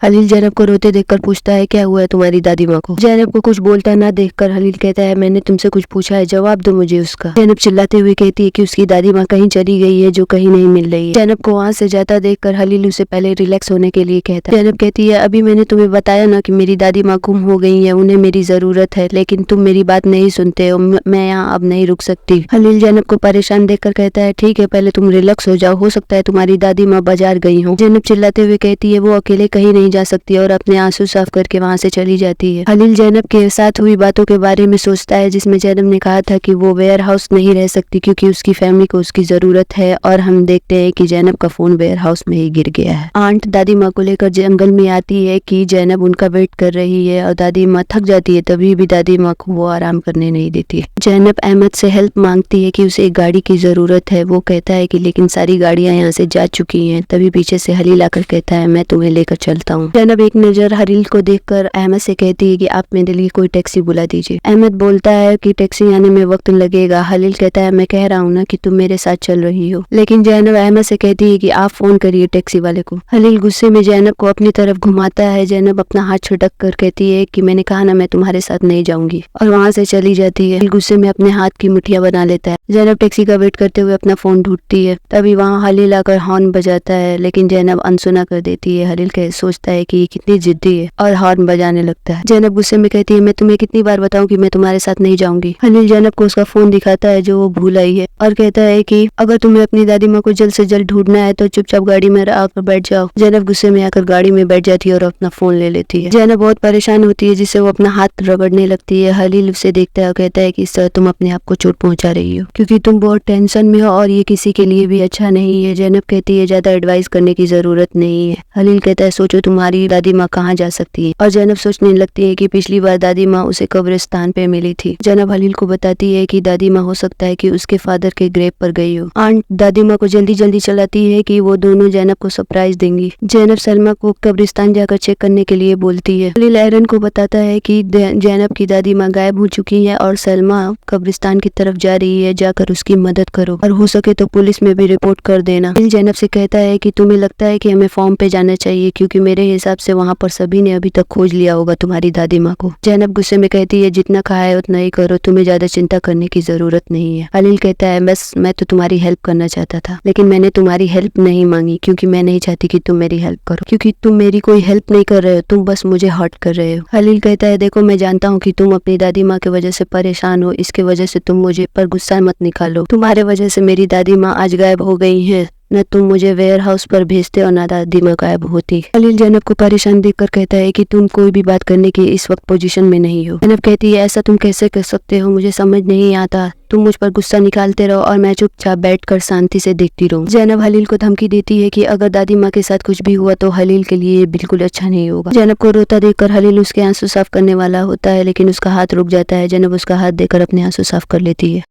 हलील जैनब को रोते देखकर पूछता है, क्या हुआ है तुम्हारी दादी माँ को? जैनब को कुछ बोलता ना देखकर हलील कहता है, मैंने तुमसे कुछ पूछा है, जवाब दो मुझे उसका। जैनब चिल्लाते हुए कहती है कि उसकी दादी माँ कहीं चली गई है, जो कहीं नहीं मिल रही है। जैनब को वहाँ से जाता देखकर हलील उसे पहले रिलैक्स होने के लिए कहता है। जैनब कहती है, अभी मैंने तुम्हें बताया ना कि मेरी दादी माँ गुम हो गई है, उन्हें मेरी जरूरत है, लेकिन तुम मेरी बात नहीं सुनते हो। मैं यहाँ अब नहीं रुक सकती। हलील जैनब को परेशान देखकर कहता है, ठीक है, पहले तुम रिलैक्स हो जाओ, हो सकता है तुम्हारी दादी माँ बाजार गई हो। जैनब चिल्लाते हुए कहती है, वो अकेले कहीं नहीं जा सकती और अपने आंसू साफ करके वहाँ से चली जाती है। हलील जैनब के साथ हुई बातों के बारे में सोचता है, जिसमें जैनब ने कहा था कि वो वेयर हाउस नहीं रह सकती क्योंकि उसकी फैमिली को उसकी जरूरत है, और हम देखते हैं कि जैनब का फोन वेयर हाउस में ही गिर गया है। आंट दादी माँ को लेकर जंगल में आती है कि जैनब उनका वेट कर रही है और दादी माँ थक जाती है, तभी भी दादी माँ को वो आराम करने नहीं देती है। जैनब अहमद से हेल्प मांगती है कि उसे एक गाड़ी की जरूरत है। वो कहता है कि लेकिन सारी गाड़ियां यहाँ से जा चुकी हैं। तभी पीछे से हलील आकर कहता है, मैं तुम्हें लेकर चलता हूँ। जैनब एक नजर हलील को देखकर अहमद से कहती है कि आप मेरे लिए कोई टैक्सी बुला दीजिए। अहमद बोलता है कि टैक्सी आने में वक्त लगेगा। हलील कहता है, मैं कह रहा हूँ ना कि तुम मेरे साथ चल रही हो। लेकिन जैनब अहमद से कहती है कि आप फोन करिए टैक्सी वाले को। हलील गुस्से में जैनब को अपनी तरफ घुमाता है। जैनब अपना हाथ छुटक कर कहती है कि मैंने कहा ना, मैं तुम्हारे साथ नहीं जाऊंगी, और वहाँ से चली जाती है। गुस्से में अपने हाथ की मुठ्ठियां बना लेता है। जैनब टैक्सी का वेट करते हुए अपना फोन ढूंढती है। तभी वहाँ हलील आकर हॉर्न बजाता है, लेकिन जैनब अनसुना कर देती है। हलील सोचता है कि ये कितनी जिद्दी है और हॉर्न बजाने लगता है। जैनब गुस्से में कहती है, मैं तुम्हें कितनी बार बताऊं कि मैं तुम्हारे साथ नहीं जाऊंगी। हलील जैनब को उसका फोन दिखाता है जो वो भूल आई है, और कहता है कि अगर तुम्हें अपनी दादी माँ को जल्द से जल्द ढूंढना है तो चुपचाप गाड़ी में आकर बैठ जाओ। जैनब गुस्से में आकर गाड़ी में बैठ जाती है और अपना फोन ले लेती है। जैनब बहुत परेशान होती है, जिससे वो अपना हाथ रगड़ने लगती है। हलील उसे देखता है और कहता है कि इस तरह तुम अपने आप को चोट पहुंचा रही हो, क्योंकि तुम बहुत टेंशन में हो और ये किसी के लिए भी अच्छा नहीं है। जैनब कहती है, ज्यादा एडवाइस करने की जरूरत नहीं है। हलील कहता है, सोचो तुम्हारी दादी माँ कहाँ जा सकती है। और जैनब सोचने लगती है कि पिछली बार दादी माँ उसे कब्रिस्तान पे मिली थी। जैनब हलील को बताती है कि दादी माँ हो सकता है कि उसके फादर के ग्रेव पर गई हो। आंट दादी माँ को जल्दी जल्दी चलाती है कि वो दोनों जैनब को सरप्राइज देंगी। जैनब सलमा को कब्रिस्तान जाकर चेक करने के लिए बोलती है। हलील एरन को बताता है कि जैनब की दादी माँ गायब हो चुकी है और सलमा कब्रिस्तान की तरफ जा रही है, जाकर उसकी मदद करो, और हो सके तो पुलिस में भी रिपोर्ट कर देना। हलील जैनब से कहता है कि तुम्हें लगता है कि हमें फॉर्म पे जाना चाहिए, क्योंकि मेरे हिसाब से वहाँ पर सभी ने अभी तक खोज लिया होगा तुम्हारी दादी माँ को। जैनब गुस्से में कहती है, जितना कहा है उतना ही करो, तुम्हें ज्यादा चिंता करने की जरूरत नहीं है। हलील कहता है, बस मैं तो तुम्हारी हेल्प करना चाहता था, लेकिन मैंने तुम्हारी हेल्प नहीं मांगी क्योंकि मैं नहीं चाहती कि तुम मेरी हेल्प करो, क्योंकि तुम मेरी कोई हेल्प नहीं कर रहे हो, तुम बस मुझे हर्ट कर रहे हो। हलील कहता है, देखो मैं जानता हूँ कि तुम अपनी दादी माँ की वजह से परेशान हो, इसके वजह से तुम मुझे पर गुस्सा मत निकालो। तुम्हारे वजह से मेरी दादी माँ आज गायब हो गई है। न तुम मुझे वेयर हाउस पर भेजते और न दादी माँ गायब होती। हलील जैनब को परेशान देखकर कहता है कि तुम कोई भी बात करने की इस वक्त पोजीशन में नहीं हो। जैनब कहती है, ऐसा तुम कैसे कर सकते हो, मुझे समझ नहीं आता। तुम मुझ पर गुस्सा निकालते रहो और मैं चुपचाप बैठकर शांति से देखती रहूं। जैनब हलील को धमकी देती है कि अगर दादी माँ के साथ कुछ भी हुआ तो हलील के लिए बिल्कुल अच्छा नहीं होगा। जैनब को रोता देखकर हलील उसके आंसू साफ करने वाला होता है, लेकिन उसका हाथ रुक जाता है। जैनब उसका हाथ देकर अपने आंसू साफ कर लेती है।